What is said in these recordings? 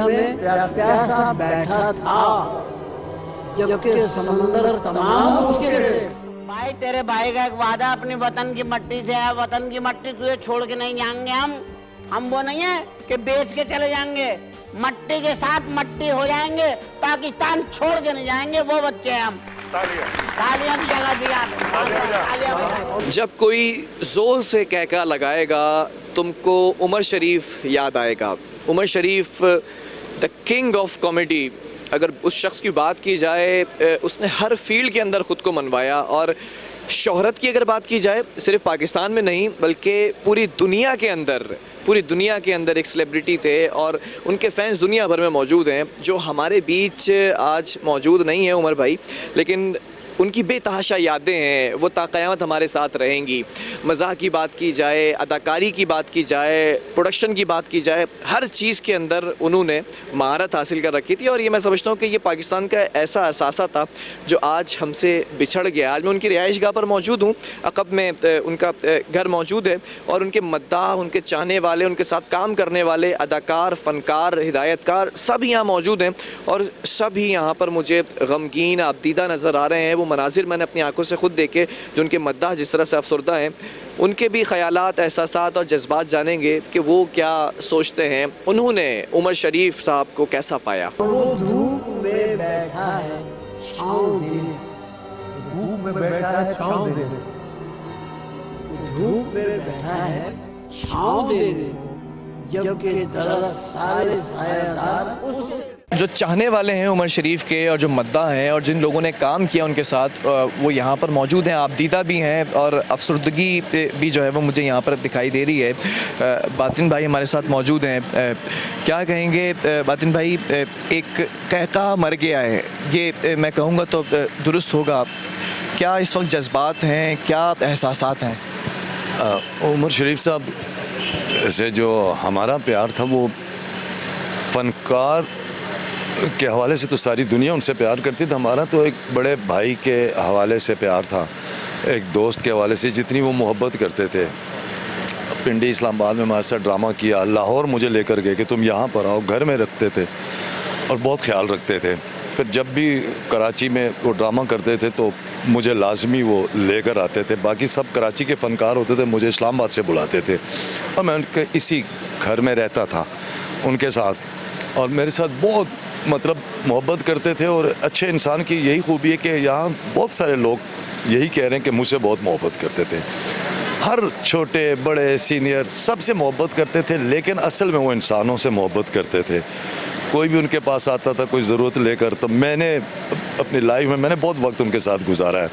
में प्यासा बैठा था, जबकि समंदर तमाम उसके थे। भाई तेरे भाई का एक वादा अपनी वतन की मट्टी से है, वतन की मट्टी तुझे छोड़ के नहीं जाएंगे हम वो नहीं है कि बेच के चले जाएंगे, मट्टी के साथ मट्टी हो जाएंगे, पाकिस्तान छोड़ के नहीं जाएंगे, वो बच्चे हैं हम। तालियां की जगह दिया। जब कोई जोर से कहका लगाएगा तुमको उमर शरीफ याद आएगा। उमर शरीफ द किंग ऑफ कॉमेडी, अगर उस शख्स की बात की जाए, उसने हर फील्ड के अंदर ख़ुद को मनवाया। और शोहरत की अगर बात की जाए, सिर्फ पाकिस्तान में नहीं बल्कि पूरी दुनिया के अंदर एक सेलिब्रिटी थे और उनके फैंस दुनिया भर में मौजूद हैं, जो हमारे बीच आज मौजूद नहीं है उमर भाई, लेकिन उनकी बेतहाशा यादें हैं, वो ताक़यामत हमारे साथ रहेंगी। मज़ाह की बात की जाए, अदाकारी की बात की जाए, प्रोडक्शन की बात की जाए, हर चीज़ के अंदर उन्होंने महारत हासिल कर रखी थी। और ये मैं समझता हूँ कि ये पाकिस्तान का ऐसा असासा था जो आज हमसे बिछड़ गया। आज मैं उनकी रिहाइशगाह पर मौजूद हूँ, अक़ब में उनका घर मौजूद है और उनके मद्दाह, उनके चाहने वाले, उनके साथ काम करने वाले अदाकार, फ़नकार, हिदायतकार सब यहाँ मौजूद हैं और सब ही यहाँ पर मुझे गमगीन आबदीदा नज़र आ रहे हैं। वो मनाजिर मैंने अपनी आंखों से खुद देखे, जो उनके मद्दाह जिस तरह से अफसरदा हैं, उनके भी ख़यालात, एहसासात और जज्बात जानेंगे कि वो क्या सोचते हैं। उन्होंने उमर शरीफ साहब को कैसा पाया। वो धूप में बैठा है छाँव देने, धूप में बैठा है छाँव देने, धूप में बैठा है छाँव देने, जबकि दरख्त सारे सायादार उसके। जो चाहने वाले हैं उमर शरीफ के और जो मद्दाह हैं और जिन लोगों ने काम किया उनके साथ, वो यहाँ पर मौजूद हैं, आबदीदा भी हैं और अफसरदगी भी जो है वो मुझे यहाँ पर दिखाई दे रही है। बातिन भाई हमारे साथ मौजूद हैं। क्या कहेंगे बातिन भाई, एक कहका मर गया है, ये मैं कहूँगा तो दुरुस्त होगा। क्या इस वक्त जज्बात हैं, क्या एहसासात हैं? उमर शरीफ साहब से जो हमारा प्यार था वो फ़नकार के हवाले से तो सारी दुनिया उनसे प्यार करती थी, हमारा तो एक बड़े भाई के हवाले से प्यार था, एक दोस्त के हवाले से जितनी वो मोहब्बत करते थे। पिंडी इस्लामाबाद में हमारे साथ ड्रामा किया, लाहौर मुझे लेकर गए कि तुम यहाँ पर आओ, घर में रखते थे और बहुत ख्याल रखते थे। फिर जब भी कराची में वो ड्रामा करते थे तो मुझे लाजमी वो लेकर आते थे। बाकी सब कराची के फ़नकार होते थे, मुझे इस्लामाबाद से बुलाते थे और मैं उनके इसी घर में रहता था उनके साथ, और मेरे साथ बहुत मतलब मोहब्बत करते थे। और अच्छे इंसान की यही खूबी है कि यहाँ बहुत सारे लोग यही कह रहे हैं कि मुझसे बहुत मोहब्बत करते थे, हर छोटे बड़े सीनियर सबसे मोहब्बत करते थे, लेकिन असल में वो इंसानों से मोहब्बत करते थे। कोई भी उनके पास आता था कोई ज़रूरत लेकर, तो मैंने अपनी लाइफ में मैंने बहुत वक्त उनके साथ गुजारा है।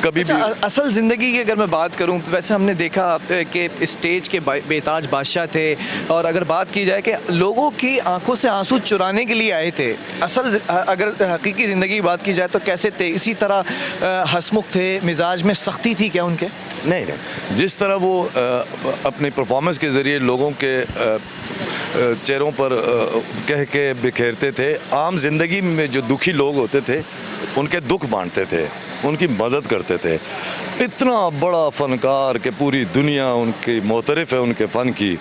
कभी भी असल ज़िंदगी की अगर मैं बात करूं, वैसे हमने देखा कि स्टेज के बेताज बादशाह थे और अगर बात की जाए कि लोगों की आंखों से आंसू चुराने के लिए आए थे। असल अगर हकीकी ज़िंदगी की बात की जाए तो कैसे थे? इसी तरह हंसमुख थे, मिजाज में सख्ती थी क्या उनके? नहीं, जिस तरह वो अपनी परफॉर्मेंस के ज़रिए लोगों के चेहरों पर कह के बिखेरते थे। आम ज़िंदगी में जो दुखी लोग होते थे उनके दुख बांटते थे, उनकी मदद करते थे। इतना बड़ा फ़नकार कि पूरी दुनिया उनकी मोतरफ़ है उनके फ़न की,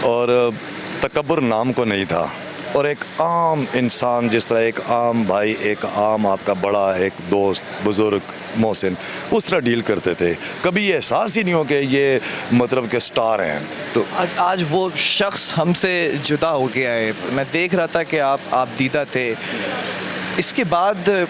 और तकब्बुर नाम को नहीं था। और एक आम इंसान, जिस तरह एक आम भाई, एक आम आपका बड़ा एक दोस्त बुज़ुर्ग मोहसिन, उस तरह डील करते थे। कभी ये एहसास ही नहीं हो कि ये मतलब के स्टार हैं। तो आज वो शख्स हमसे जुदा हो गया है। मैं देख रहा था कि आप दीदा थे, इसके बाद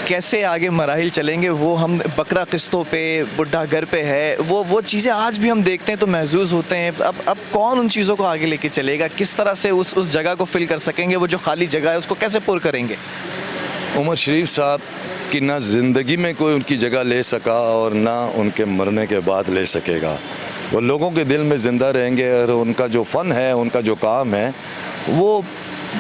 कैसे आगे मराहिल चलेंगे वो हम बकरा किस्तों पे, बुढ़ा घर पे है, वो चीज़ें आज भी हम देखते हैं तो महसूस होते हैं। अब कौन उन चीज़ों को आगे लेके चलेगा? किस तरह से उस जगह को फिल कर सकेंगे? वो जो खाली जगह है उसको कैसे पुर करेंगे? उमर शरीफ साहब की ना ज़िंदगी में कोई उनकी जगह ले सका और ना उनके मरने के बाद ले सकेगा। वो लोगों के दिल में ज़िंदा रहेंगे और उनका जो फ़न है, उनका जो काम है, वो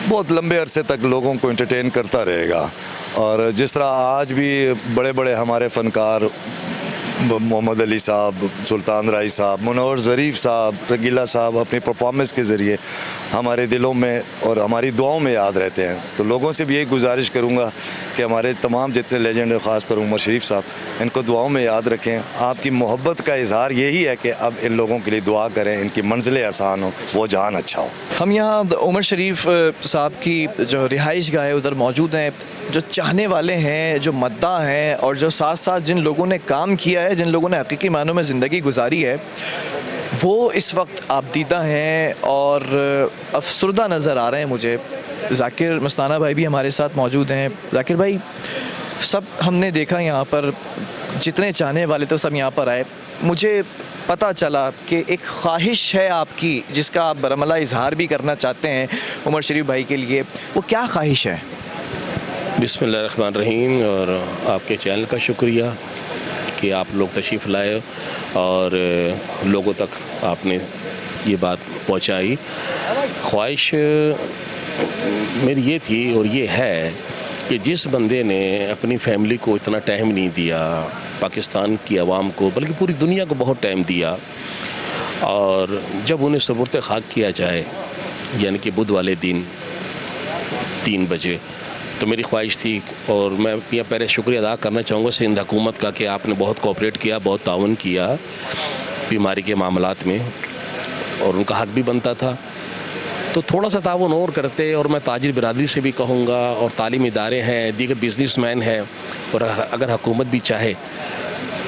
बहुत लंबे अरसे तक लोगों को एंटरटेन करता रहेगा। और जिस तरह आज भी बड़े बड़े हमारे फ़नकार, मोहम्मद अली साहब, सुल्तान राय साहब, मुनव्वर ज़रीफ़ साहब, रंगीला साहब अपनी परफॉर्मेंस के ज़रिए हमारे दिलों में और हमारी दुआओं में याद रहते हैं। तो लोगों से भी यही गुजारिश करूँगा कि हमारे तमाम जितने लेजेंड हैं, ख़ासतौर उमर शरीफ साहब, इनको दुआओं में याद रखें। आपकी मोहब्बत का इजहार यही है कि अब इन लोगों के लिए दुआ करें, इनकी मंजिलें आसान हो, वो जहान अच्छा हो। हम यहाँ उमर शरीफ साहब की जो रिहाइश गाह है उधर मौजूद हैं। जो चाहने वाले हैं, जो मद्दाह हैं और जो साथ साथ जिन लोगों ने काम किया है, जिन लोगों ने हकीकी मानों में ज़िंदगी गुजारी है, वो इस वक्त आबदीदा हैं और अफसरदा नज़र आ रहे हैं मुझे। ज़ाकिर मस्ताना भाई भी हमारे साथ मौजूद हैं। ज़ाकिर भाई, सब हमने देखा यहाँ पर, जितने चाहने वाले थे सब यहाँ पर आए। मुझे पता चला कि एक ख्वाहिश है आपकी जिसका आप बरमला इजहार भी करना चाहते हैं उमर शरीफ भाई के लिए, वो क्या ख्वाहिश है? बिस्मिल्लाहिर्रहमानिर्रहीम। और आपके चैनल का शुक्रिया कि आप लोग तशरीफ़ लाए और लोगों तक आपने ये बात पहुंचाई। ख्वाहिश मेरी ये थी और ये है कि जिस बंदे ने अपनी फैमिली को इतना टाइम नहीं दिया, पाकिस्तान की आवाम को बल्कि पूरी दुनिया को बहुत टाइम दिया, और जब उन्हें सुपुर्द खाक किया जाए यानी कि बुध वाले दिन 3 बजे, तो मेरी ख्वाहिश थी। और मैं यहाँ पहले शुक्रिया अदा करना चाहूँगा सिंध हुकूमत का कि आपने बहुत कोऑपरेट किया, बहुत ताउन किया बीमारी के मामलात में, और उनका हक भी बनता था। तो थोड़ा सा ताउन और करते, और मैं ताजिर बिरादरी से भी कहूँगा, और तालीम इदारे हैं, दीगर बिजनेसमैन हैं, और अगर हुकूमत भी चाहे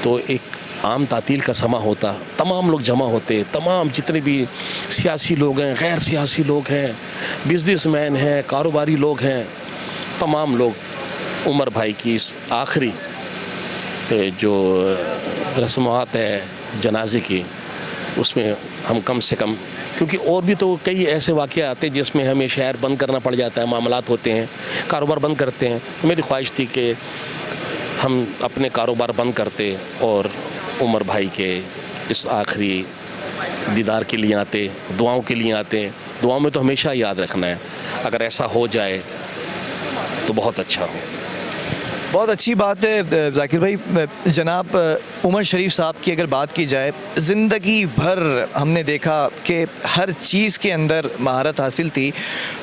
तो एक आम तातील का समा होता, तमाम लोग जमा होते, तमाम जितने भी सियासी लोग हैं, गैर सियासी लोग हैं, बिजनेसमैन हैं, कारोबारी लोग हैं, तमाम लोग उमर भाई की इस आखिरी जो रस्मात है जनाजे की, उसमें हम कम से कम, क्योंकि और भी तो कई ऐसे वाक़े आते हैं जिसमें हमें शहर बंद करना पड़ जाता है, मामलात होते हैं, कारोबार बंद करते हैं। तो मेरी ख्वाहिश थी कि हम अपने कारोबार बंद करते और उमर भाई के इस आखिरी दीदार के लिए आते, दुआओं के लिए आते। दुआओं में तो हमेशा याद रखना है, अगर ऐसा हो जाए तो बहुत अच्छा हो। बहुत अच्छी बात है ज़ाकिर भाई। जनाब उमर शरीफ साहब की अगर बात की जाए, ज़िंदगी भर हमने देखा कि हर चीज़ के अंदर महारत हासिल थी।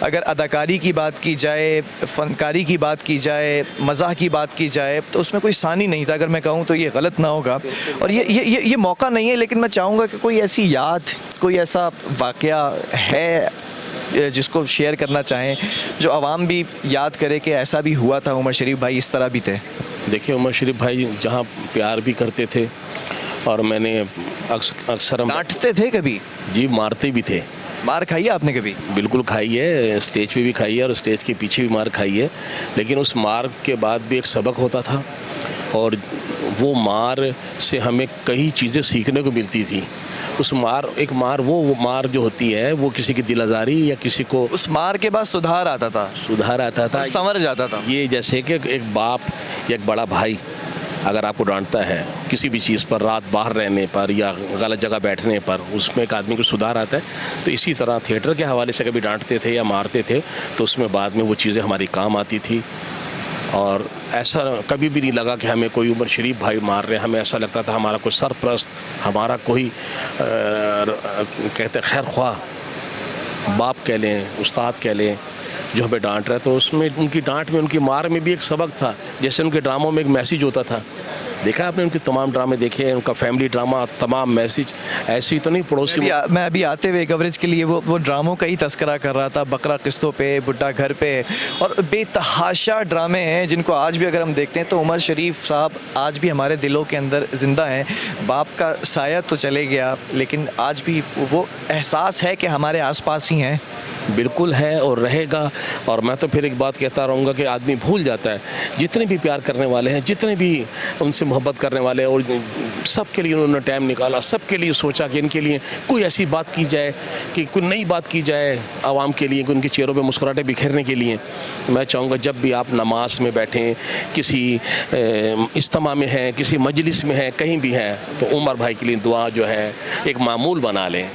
अगर अदाकारी की बात की जाए, फ़नकारी की बात की जाए, मज़ाह की बात की जाए, तो उसमें कोई सानी नहीं था। अगर मैं कहूँ तो ये गलत ना होगा, और ये मौका नहीं है, लेकिन मैं चाहूँगा कि कोई ऐसी याद, कोई ऐसा वाक़या है जिसको शेयर करना चाहें, जो आवाम भी याद करे कि ऐसा भी हुआ था, उमर शरीफ भाई इस तरह भी थे। देखिए, उमर शरीफ भाई जहाँ प्यार भी करते थे, और मैंने अक्सर डांटते थे कभी? जी, मारते भी थे। मार खाई है आपने कभी? बिल्कुल खाई है, स्टेज पे भी खाई है और स्टेज के पीछे भी मार खाई है, लेकिन उस मार के बाद भी एक सबक होता था, और वो मार से हमें कई चीज़ें सीखने को मिलती थी। उस मार, एक मार, वो मार जो होती है वो किसी की दिल आज़ारी या किसी को, उस मार के बाद सुधार आता था, संवर जाता था। ये जैसे कि एक बाप या एक बड़ा भाई अगर आपको डांटता है किसी भी चीज़ पर, रात बाहर रहने पर या गलत जगह बैठने पर, उसमें एक आदमी को सुधार आता है। तो इसी तरह थिएटर के हवाले से कभी डांटते थे या मारते थे, तो उसमें बाद में वो चीज़ें हमारी काम आती थी। और ऐसा कभी भी नहीं लगा कि हमें कोई उमर शरीफ भाई मार रहे हैं। हमें ऐसा लगता था हमारा कोई सरप्रस्त, हमारा कोई कहते खैर ख्वाह बाप कह लें, उस्ताद कह लें, जो हमें डांट रहा है। तो उसमें उनकी डांट में, उनकी मार में भी एक सबक था। जैसे उनके ड्रामों में एक मैसेज होता था, देखा आपने उनके तमाम ड्रामे देखे हैं, उनका फैमिली ड्रामा, तमाम मैसेज ऐसे ही तो नहीं पड़ोसी। मैं अभी आते हुए कवरेज के लिए वो ड्रामों का ही तस्करा कर रहा था, बकरा किस्तों पे, बुड्ढा घर पे, और बेतहाशा ड्रामे हैं जिनको आज भी अगर हम देखते हैं तो उमर शरीफ साहब आज भी हमारे दिलों के अंदर ज़िंदा हैं। बाप का साया तो चले गया, लेकिन आज भी वो एहसास है कि हमारे आसपास ही हैं। बिल्कुल है और रहेगा। और मैं तो फिर एक बात कहता रहूँगा कि आदमी भूल जाता है, जितने भी प्यार करने वाले हैं, जितने भी उनसे मोहब्बत करने वाले हैं, और सब के लिए उन्होंने टाइम निकाला, सब के लिए सोचा कि इनके लिए कोई ऐसी बात की जाए, कि कोई नई बात की जाए आवाम के लिए, कि उनके चेहरों पे मुस्कुराहटें बिखेरने के लिए। मैं चाहूँगा जब भी आप नमाज में बैठें, किसी इज्तिमा में हैं, किसी मजलिस में हैं, कहीं भी हैं, तो उमर भाई के लिए दुआ जो है एक मामूल बना लें।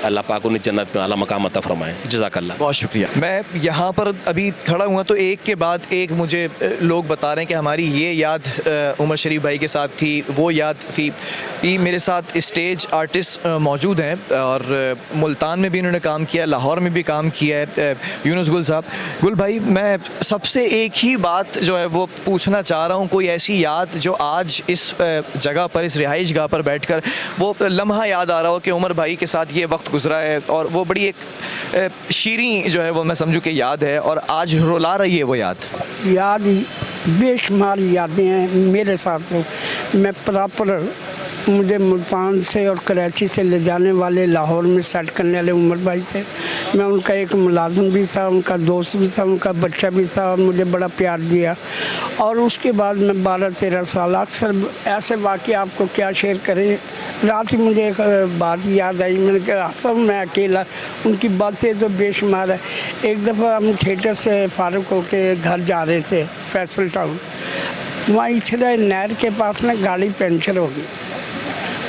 अल्लाह पाक उन्हें जन्नत में आला मकाम अता फरमाए। जज़ाकल्लाह। बहुत शुक्रिया। मैं यहाँ पर अभी खड़ा हुआ तो एक के बाद एक मुझे लोग बता रहे हैं कि हमारी ये याद उमर शरीफ भाई के साथ थी, वो याद थी। ये मेरे साथ स्टेज आर्टिस्ट मौजूद हैं और मुल्तान में भी इन्होंने काम किया, लाहौर में भी काम किया है, यूनुस गुल साहब। गुल भाई, मैं सबसे एक ही बात जो है वो पूछना चाह रहा हूँ, कोई ऐसी याद जो आज इस जगह पर, इस रिहाइश गाह पर बैठकर वो लम्हा याद आ रहा हो कि उमर भाई के साथ ये वक्त गुजरा है और वो बड़ी एक शीरीं जो है वो मैं समझूँ कि याद है और आज रुला रही है वो याद। याद बेशुमार यादें हैं मेरे साथ। तो मैं प्रॉपर, मुझे मुल्तान से और कराची से ले जाने वाले, लाहौर में सेट करने वाले उमर भाई थे। मैं उनका एक मुलाजिम भी था, उनका दोस्त भी था, उनका बच्चा भी था और मुझे बड़ा प्यार दिया। और उसके बाद मैं 12-13 साल, अक्सर ऐसे वाक़े आपको क्या शेयर करें। रात ही मुझे एक बात याद आई, मैंने कहा सब मैं अकेला, उनकी बातें तो बेशुमार है। एक दफ़ा हम थिएटर से फारूक होके घर जा रहे थे फैसल टाउन, वहाँ इछरा नहर के पास ना गाड़ी पंचर हो गई।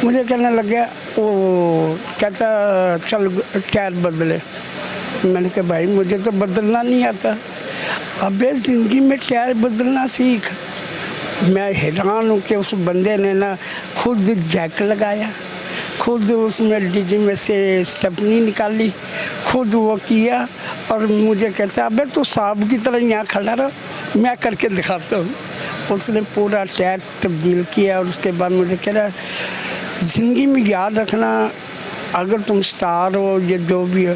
मुझे कहने लग गया, वो कहता चल टायर बदले। मैंने कहा भाई मुझे तो बदलना नहीं आता। अबे ज़िंदगी में टायर बदलना सीख। मैं हैरान हूँ कि उस बंदे ने ना खुद जैक लगाया, खुद उसमें डिग्गी में से स्टेपनी निकाली, खुद वो किया और मुझे कहता अबे तू साहब की तरह यहाँ खड़ा रहो, मैं करके दिखाता हूँ। उसने पूरा टायर तब्दील किया और उसके बाद मुझे कह रहा ज़िंदगी में याद रखना, अगर तुम स्टार हो या जो भी हो,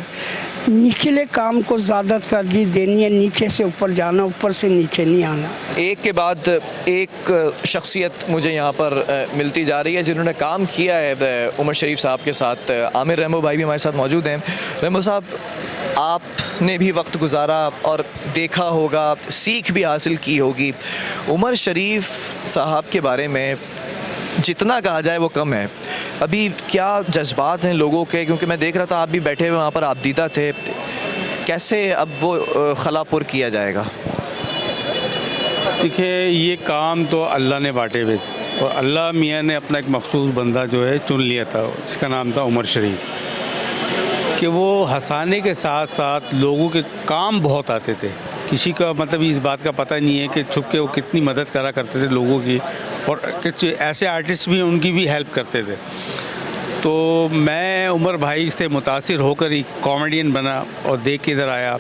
निचले काम को ज़्यादा तरजीह देनी है, नीचे से ऊपर जाना, ऊपर से नीचे नहीं आना। एक के बाद एक शख्सियत मुझे यहाँ पर मिलती जा रही है जिन्होंने काम किया है उमर शरीफ साहब के साथ। आमिर रेमो भाई भी हमारे साथ मौजूद हैं। रेमो साहब, आपने भी वक्त गुजारा और देखा होगा, सीख भी हासिल की होगी। उमर शरीफ साहब के बारे में जितना कहा जाए वो कम है। अभी क्या जज्बात हैं लोगों के, क्योंकि मैं देख रहा था आप भी बैठे हुए वहाँ पर, आप दीदा थे, कैसे अब वो खलापुर किया जाएगा? देखिए, ये काम तो अल्लाह ने बांटे हुए थे और अल्लाह मियाँ ने अपना एक मखसूस बंदा जो है चुन लिया था, जिसका नाम था उमर शरीफ, कि वो हंसाने के साथ साथ लोगों के काम बहुत आते थे। किसी का मतलब इस बात का पता नहीं है कि छुप के वो कितनी मदद करा करते थे लोगों की, और कुछ ऐसे आर्टिस्ट भी उनकी भी हेल्प करते थे। तो मैं उमर भाई से मुतासिर होकर ही कॉमेडियन बना और देख के इधर आया।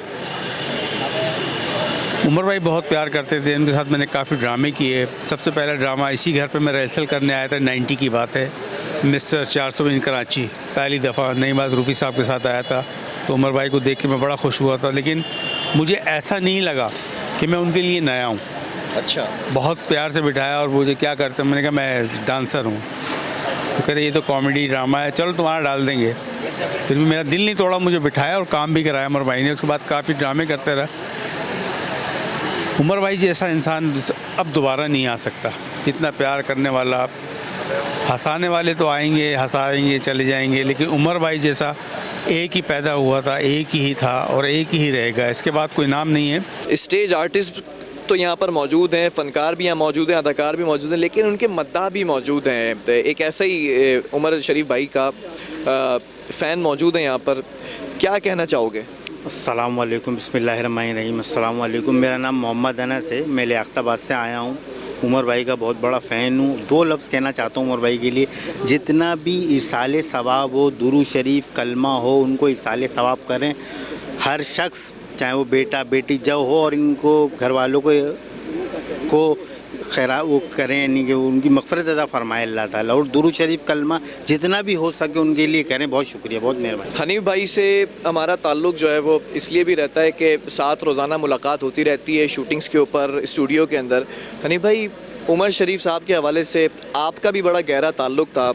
उमर भाई बहुत प्यार करते थे, उनके साथ मैंने काफ़ी ड्रामे किए। सबसे पहला ड्रामा इसी घर पे मैं रिहर्सल करने आया था, 90 की बात है, मिस्टर 400 इन कराची, पहली दफ़ा नई बात रूफ़ी साहब के साथ आया था। तो उमर भाई को देख के मैं बड़ा खुश हुआ था, लेकिन मुझे ऐसा नहीं लगा कि मैं उनके लिए नया हूँ। अच्छा। बहुत प्यार से बिठाया और मुझे क्या करते हैं, मैंने कहा मैं डांसर हूँ। तो कह रहे ये तो कॉमेडी ड्रामा है, चलो तुम्हारा डाल देंगे। फिर भी मेरा दिल नहीं तोड़ा, मुझे बिठाया और काम भी कराया उमर भाई ने। उसके बाद काफ़ी ड्रामे करते रहा। उमर भाई जैसा इंसान अब दोबारा नहीं आ सकता, इतना प्यार करने वाला। हंसाने वाले तो आएंगे, हंसाएंगे, चले जाएंगे, लेकिन उमर भाई जैसा एक ही पैदा हुआ था, एक ही था और एक ही रहेगा, इसके बाद कोई नाम नहीं है। स्टेज आर्टिस्ट तो यहाँ पर मौजूद हैं, फ़नकार भी यहाँ मौजूद हैं, अदाकार भी मौजूद हैं, लेकिन उनके मद्दाह भी मौजूद हैं। एक ऐसा ही उमर शरीफ भाई का फ़ैन मौजूद है यहाँ पर, क्या कहना चाहोगे? अस्सलाम वालेकुम, बिस्मिल्लाहिर्रहमानिर्रहीम। अस्सलाम वालेकुम। मेरा नाम मोहम्मद अनस है, मैं लियाकताबाद से आया हूँ। उमर भाई का बहुत बड़ा फ़ैन हूँ। 2 लफ्ज़ कहना चाहता हूँ उमर भाई के लिए। जितना भी इरसाल सवाब हो, दुरूद शरीफ, कलमा हो, उनको इरसाल सवाब करें। हर शख्स, चाहे वो बेटा बेटी जो हो, और इनको घर वालों को खैरा वो करें, यानी कि उनकी मग़फ़िरत अता फ़रमाए अल्लाह ताला, और दुरूद शरीफ, कलमा जितना भी हो सके उनके लिए करें। बहुत शुक्रिया, बहुत मेहरबानी। हनीफ भाई से हमारा ताल्लुक़ जो है वो इसलिए भी रहता है कि साथ रोज़ाना मुलाकात होती रहती है शूटिंग्स के ऊपर, स्टूडियो के अंदर। हनीफ भाई, उमर शरीफ साहब के हवाले से आपका भी बड़ा गहरा ताल्लुक़ था,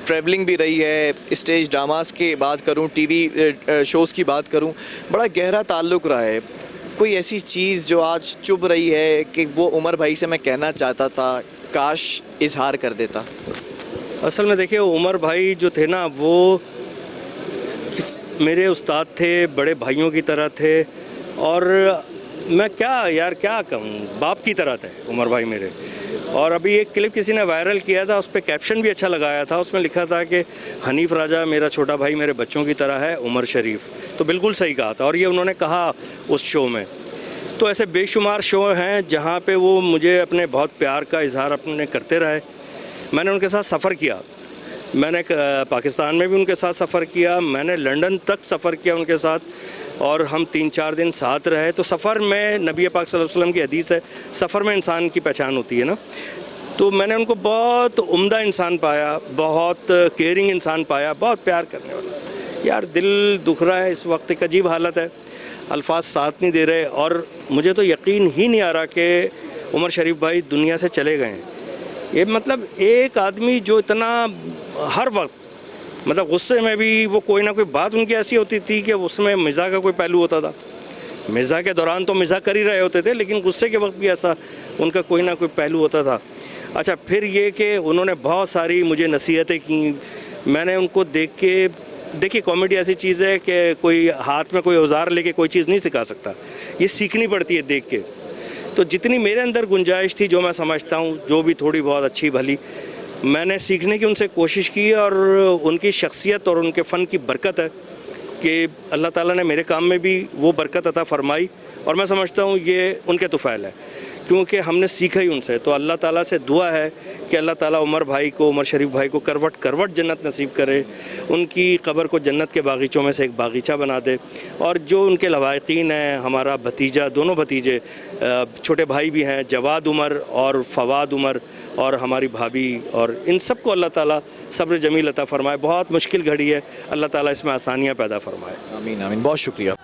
ट्रैवलिंग भी रही है, स्टेज ड्रामास की बात करूं, टीवी शोज़ की बात करूं, बड़ा गहरा ताल्लुक़ रहा है। कोई ऐसी चीज़ जो आज चुभ रही है कि वो उमर भाई से मैं कहना चाहता था, काश इजहार कर देता? असल में देखिए, उमर भाई जो थे ना, वो मेरे उस्ताद थे, बड़े भाइयों की तरह थे, और मैं क्या कहूँ, बाप की तरह थे उमर भाई मेरे। और अभी एक क्लिप किसी ने वायरल किया था, उस पर कैप्शन भी अच्छा लगाया था। उसमें लिखा था कि हनीफ राजा मेरा छोटा भाई मेरे बच्चों की तरह है, उमर शरीफ। तो बिल्कुल सही कहा था, और ये उन्होंने कहा उस शो में। तो ऐसे बेशुमार शो हैं जहाँ पे वो मुझे अपने बहुत प्यार का इजहार अपने करते रहे। मैंने उनके साथ सफ़र किया, मैंने पाकिस्तान में भी उनके साथ सफ़र किया, मैंने लंदन तक सफ़र किया उनके साथ, और हम 3-4 दिन साथ रहे। तो सफ़र में नबी पाक सल्लल्लाहु अलैहि वसल्लम की हदीस है, सफ़र में इंसान की पहचान होती है ना। तो मैंने उनको बहुत उम्दा इंसान पाया, बहुत केयरिंग इंसान पाया, बहुत प्यार करने वाला। यार दिल दुख रहा है, इस वक्त एक अजीब हालत है, अल्फाज साथ नहीं दे रहे। और मुझे तो यकीन ही नहीं आ रहा कि उमर शरीफ भाई दुनिया से चले गए हैं। ये मतलब एक आदमी जो इतना हर वक्त मतलब गुस्से में भी वो कोई ना कोई बात उनकी ऐसी होती थी कि उसमें मिज़ाह का कोई पहलू होता था। मिज़ाह के दौरान तो मिज़ाह कर ही रहे होते थे, लेकिन गुस्से के वक्त भी ऐसा उनका कोई ना कोई पहलू होता था। अच्छा, फिर ये कि उन्होंने बहुत सारी मुझे नसीहतें की। मैंने उनको देख के, देखिए कॉमेडी ऐसी चीज़ है कि कोई हाथ में कोई औजार लेके कोई चीज़ नहीं सिखा सकता, ये सीखनी पड़ती है देख के। तो जितनी मेरे अंदर गुंजाइश थी, जो मैं समझता हूँ जो भी थोड़ी बहुत अच्छी भली, मैंने सीखने की उनसे कोशिश की। और उनकी शख्सियत और उनके फ़न की बरकत है कि अल्लाह ताला ने मेरे काम में भी वो बरकत अता फरमाई। और मैं समझता हूँ ये उनके तुफ़ैल है, क्योंकि हमने सीखा ही उनसे। तो अल्लाह ताला से दुआ है कि अल्लाह ताला उमर भाई को, उमर शरीफ भाई को करवट करवट जन्नत नसीब करे, उनकी कब्र को जन्नत के बागीचों में से एक बागीचा बना दे। और जो उनके लवाकिन हैं, हमारा भतीजा, दोनों भतीजे, छोटे भाई भी हैं, जवाद उमर और फवाद उमर, और हमारी भाभी, और इन सब को अल्लाह ताला सब्र जमील अता फरमाए। बहुत मुश्किल घड़ी है, अल्लाह ताला इसमें आसानियाँ पैदा फरमाए। आमीन आमीन, बहुत शुक्रिया।